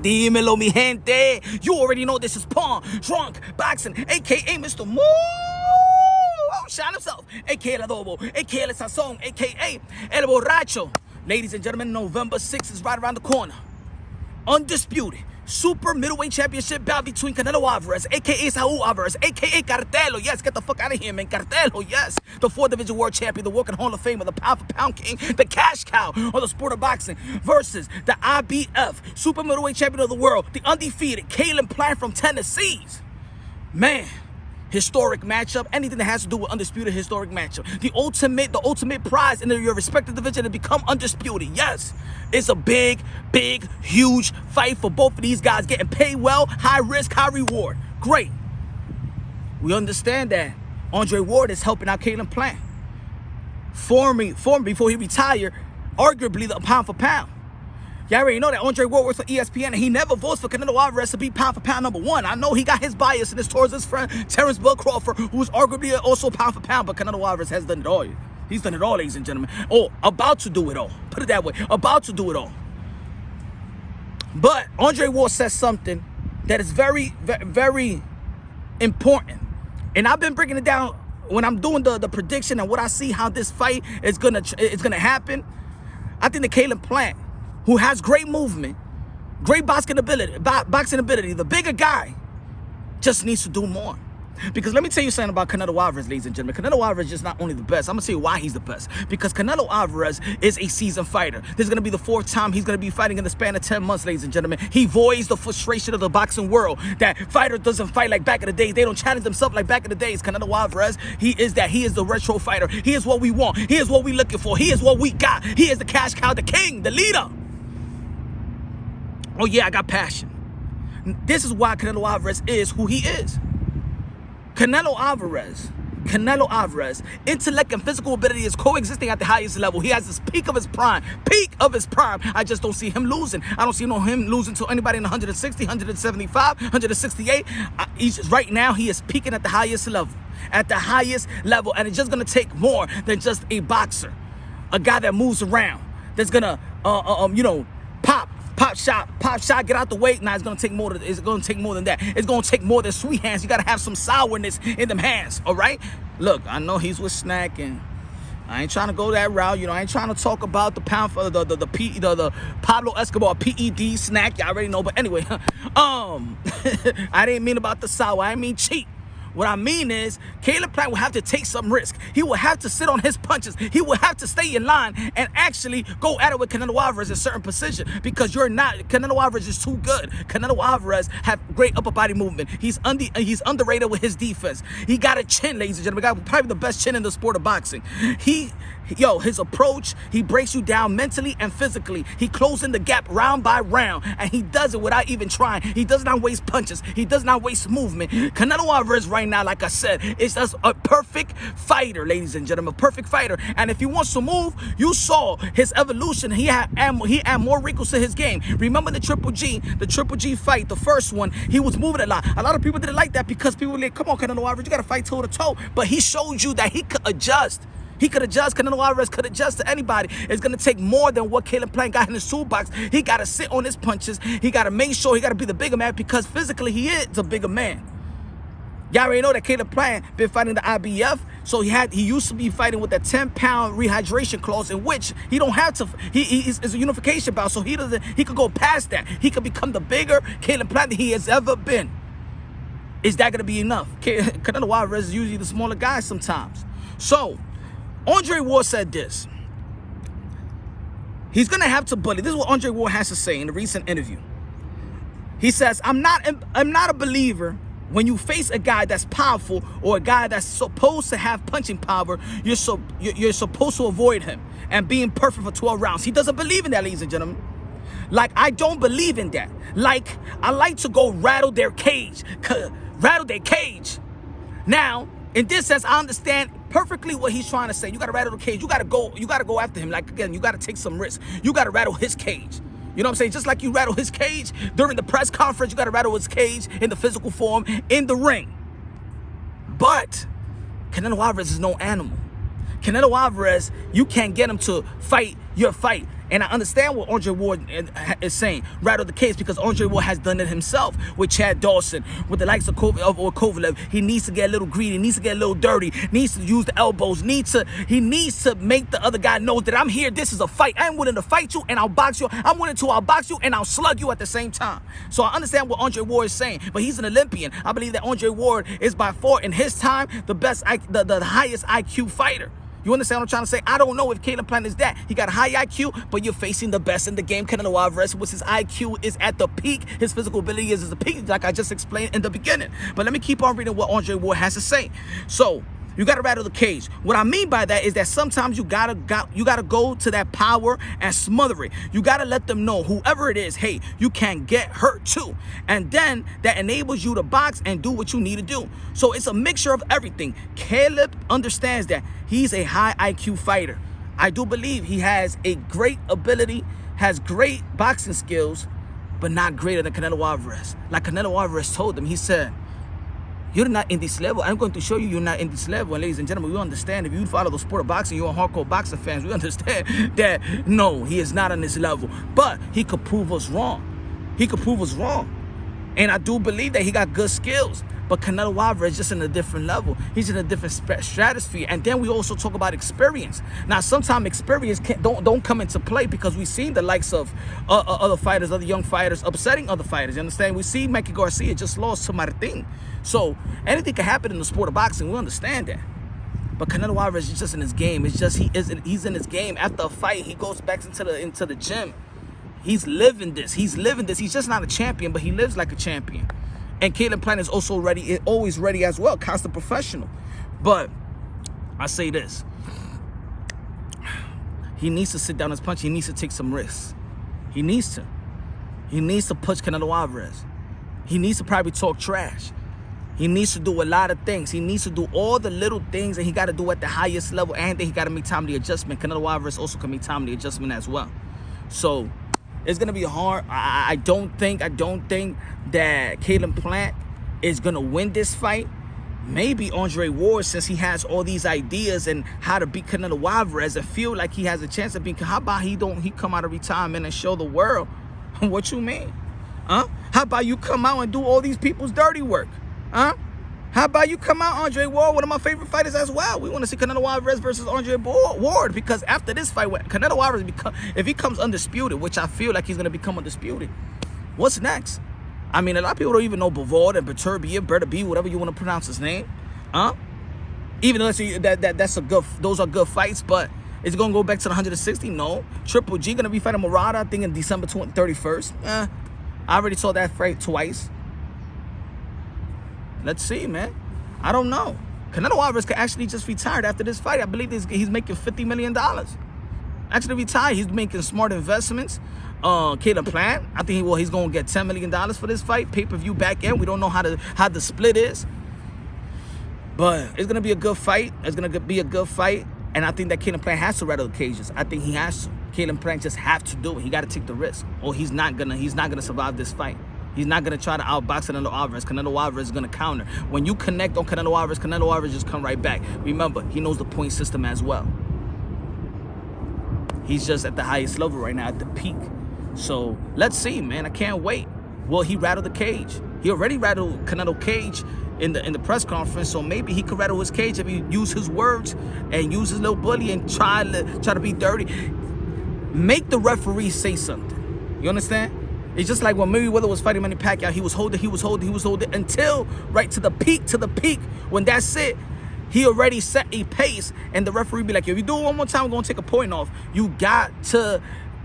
Dímelo, mi gente. You already know this is Pawn Drunk Boxing, a.k.a. Mr. Moo. Shine himself, a.k.a. El Adobo, a.k.a. El Sazón, a.k.a. El Borracho. Ladies and gentlemen, November 6th is right around the corner. Undisputed super middleweight championship bout between Canelo Alvarez, a.k.a. Saul Alvarez, a.k.a. Cartelo. Yes, get the fuck out of here, man. Cartelo, yes. The 4th-division world champion, the walking Hall of Famer, the pound-for-pound king, the cash cow of the sport of boxing, versus the IBF super middleweight champion of the world, the undefeated Canelo Plant from Tennessee. Man, historic matchup. Anything that has to do with undisputed, historic matchup. The ultimate prize in your respective division to become undisputed. Yes, it's a big, huge fight for both of these guys. Getting paid well, high risk, high reward. Great. We understand that Andre Ward is helping out Canelo Plant. Former before he retired, arguably the pound for pound. Y'all already know that Andre Ward works for ESPN, and he never votes for Canelo Alvarez to be pound for pound #1. I know he got his bias and it's towards his friend Terrence Bud Crawford, who's arguably also pound for pound, but Canelo Alvarez has done it all. He's done it all, ladies and gentlemen. Oh, about to do it all. Put it that way. About to do it all. But Andre Ward says something that is very, very important. And I've been breaking it down when I'm doing the prediction and what I see how this fight is gonna happen. I think the Canelo Plant, who has great movement, great boxing ability, the bigger guy, just needs to do more. Because let me tell you something about Canelo Alvarez, ladies and gentlemen. Canelo Alvarez is just not only the best. I'm going to tell you why he's the best. Because Canelo Alvarez is a seasoned fighter. This is going to be the 4th time he's going to be fighting in the span of 10 months, ladies and gentlemen. He voids the frustration of the boxing world. That fighter doesn't fight like back in the days. They don't challenge themselves like back in the days. Canelo Alvarez, he is the retro fighter. He is what we want. He is what we're looking for. He is what we got. He is the cash cow, the king, the leader. Oh yeah, I got passion. This is why Canelo Alvarez is who he is. Canelo Alvarez, intellect and physical ability is coexisting at the highest level. He has this peak of his prime. I just don't see him losing. I don't see him losing to anybody in 160, 175, 168. Right now, he is peaking at the highest level. And it's just going to take more than just a boxer. A guy that moves around. That's going to, pop shot, get out the way. Nah, it's gonna take more than that. It's gonna take more than sweet hands. You gotta have some sourness in them hands, all right? Look, I know he's with Snack, and I ain't trying to go that route. I ain't trying to talk about the pound for the Pablo Escobar PED Snack. Y'all already know, but anyway, I didn't mean about the sour. I mean cheap. What I mean is, Canelo Plant will have to take some risk. He will have to sit on his punches. He will have to stay in line and actually go at it with Canelo Alvarez in certain precision, because Canelo Alvarez is too good. Canelo Alvarez have great upper body movement. He's underrated with his defense. He got a chin, ladies and gentlemen. He got probably the best chin in the sport of boxing. His approach, he breaks you down mentally and physically. He closing the gap round by round, and he does it without even trying. He does not waste punches. He does not waste movement. Canelo Alvarez right now, like I said, is just a perfect fighter, ladies and gentlemen, a perfect fighter. And if he wants to move, you saw his evolution. He had more wrinkles to his game. Remember the Triple G fight, the first one, he was moving a lot. A lot of people didn't like that because people were like, come on, Canelo Alvarez, you got to fight toe to toe. But he showed you that he could adjust. Canelo Alvarez could adjust to anybody. It's going to take more than what Canelo Plant got in his toolbox. He got to sit on his punches. He got to make sure he got to be the bigger man, because physically he is a bigger man. Y'all already know that Canelo Plant been fighting the IBF, so he used to be fighting with that 10-pound rehydration clause, in which he don't have to. It's a unification bout, so he could go past that. He could become the bigger Canelo Plant that he has ever been. Is that going to be enough? Canelo Alvarez is usually the smaller guy sometimes. So Andre Ward said this. He's going to have to bully. This is what Andre Ward has to say in a recent interview. He says, I'm not a believer when you face a guy that's powerful or a guy that's supposed to have punching power. You're supposed to avoid him and being perfect for 12 rounds. He doesn't believe in that, ladies and gentlemen. Like, I don't believe in that. Like, I like to go rattle their cage. Now, in this sense, I understand perfectly what he's trying to say. You got to rattle the cage. You got to go after him. Like, again, you got to take some risk. You got to rattle his cage. You know what I'm saying? Just like you rattle his cage during the press conference, you got to rattle his cage in the physical form in the ring. But Canelo Alvarez is no animal. Canelo Alvarez, you can't get him to fight your fight And I understand what Andre Ward is saying, rattle the cage, because Andre Ward has done it himself with Chad Dawson, with the likes of Kovalev. He needs to get a little greedy, he needs to get a little dirty, needs to use the elbows, he needs to make the other guy know that I'm here, this is a fight. I'm willing to fight you and I'll box you. I'm willing to box you and I'll slug you at the same time. So I understand what Andre Ward is saying, but he's an Olympian. I believe that Andre Ward is by far, in his time, the highest IQ fighter. You understand what I'm trying to say? I don't know if Caleb Plant is that. He got a high IQ, but you're facing the best in the game, Canelo Alvarez, which his IQ is at the peak. His physical ability is at the peak, like I just explained in the beginning. But let me keep on reading what Andre Ward has to say. So, you got to rattle the cage. What I mean by that is that sometimes you gotta go to that power and smother it. You got to let them know, whoever it is, hey, you can get hurt too. And then that enables you to box and do what you need to do. So it's a mixture of everything. Caleb understands that he's a high IQ fighter. I do believe he has a great ability, has great boxing skills, but not greater than Canelo Alvarez. Like Canelo Alvarez told him, he said, you're not in this level. I'm going to show you you're not in this level. And ladies and gentlemen, we understand, if you follow the sport of boxing, you're a hardcore boxing fans, we understand that, no, he is not on this level. But he could prove us wrong. He could prove us wrong. And I do believe that he got good skills. But Canelo Alvarez is just in a different level. He's in a different stratosphere. And then we also talk about experience. Now, sometimes experience don't come into play, because we've seen the likes of other fighters, other young fighters, upsetting other fighters. You understand? We see Mikey Garcia just lost to Martin. So anything can happen in the sport of boxing. We understand that. But Canelo Alvarez is just in his game. It's just he's in his game. After a fight, he goes back into the gym. He's living this. He's living this. He's just not a champion, but he lives like a champion. And Caleb Plant is also ready, always ready as well, constant professional. But I say this. He needs to sit down his punch. He needs to take some risks. He needs to. He needs to push Canelo Alvarez. He needs to probably talk trash. He needs to do a lot of things. He needs to do all the little things that he got to do at the highest level, and then he got to make timely adjustment. Canelo Alvarez also can make timely adjustment as well. So it's gonna be hard. I don't think that Caleb Plant is gonna win this fight. Maybe Andre Ward, since he has all these ideas and how to beat Canelo Alvarez and feel like he has a chance of being. How about he come out of retirement and show the world what you mean? Huh? How about you come out and do all these people's dirty work? Huh? How about you come out, Andre Ward, one of my favorite fighters as well. We want to see Canelo Alvarez versus Andre Ward, because after this fight, Canelo Alvarez, if he comes undisputed, which I feel like he's going to become undisputed, what's next? I mean, a lot of people don't even know Bavard and Berta, whatever you want to pronounce his name. Huh? Even though those are good fights, but is it going to go back to the 160? No. Triple G going to be fighting Murata, I think, in December 31st. I already saw that fight twice. Let's see, man. I don't know. Canelo Alvarez could actually just retire after this fight. I believe he's making $50 million. Actually retire. He's making smart investments. Caleb Plant, I think he's going to get $10 million for this fight. Pay-per-view back end. We don't know how the split is. But it's going to be a good fight. It's going to be a good fight. And I think that Caleb Plant has to rattle the cages. I think he has to. Caleb Plant just have to do it. He got to take the risk, or he's not gonna survive this fight. He's not going to try to outbox Canelo Alvarez. Canelo Alvarez is going to counter. When you connect on Canelo Alvarez just come right back. Remember, he knows the point system as well. He's just at the highest level right now, at the peak. So let's see, man. I can't wait. Will he rattle the cage? He already rattled Canelo cage in the press conference, so maybe he could rattle his cage if he use his words and use his little bully and try to be dirty. Make the referee say something. You understand? It's just like when Mayweather was fighting Manny Pacquiao, he was holding until right to the peak. When that's it, he already set a pace, and the referee be like, if you do it one more time, we're gonna take a point off. You got to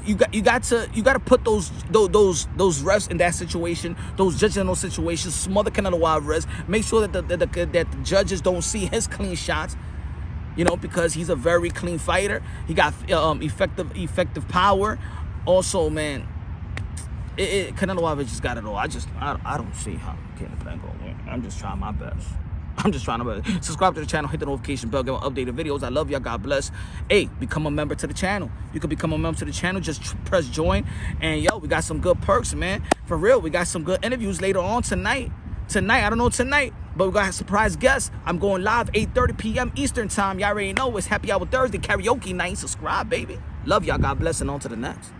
put those refs in that situation, those judges in those situations, smother Canelo Alvarez, make sure that the judges don't see his clean shots. You know, because he's a very clean fighter. He got effective power. Also, man, Canelo Alvarez just got it all. I don't see how Caleb Plant gonna win. I'm just trying my best. Subscribe to the channel, hit the notification bell, get my updated videos. I love y'all. God bless. Hey, become a member to the channel. You can become a member to the channel. Just press join. And yo, we got some good perks, man. For real, we got some good interviews later on tonight. I don't know tonight. But we got a surprise guest. I'm going live 8:30 p.m. Eastern time. Y'all already know it's Happy Hour Thursday karaoke night. Subscribe, baby. Love y'all. God bless, and on to the next.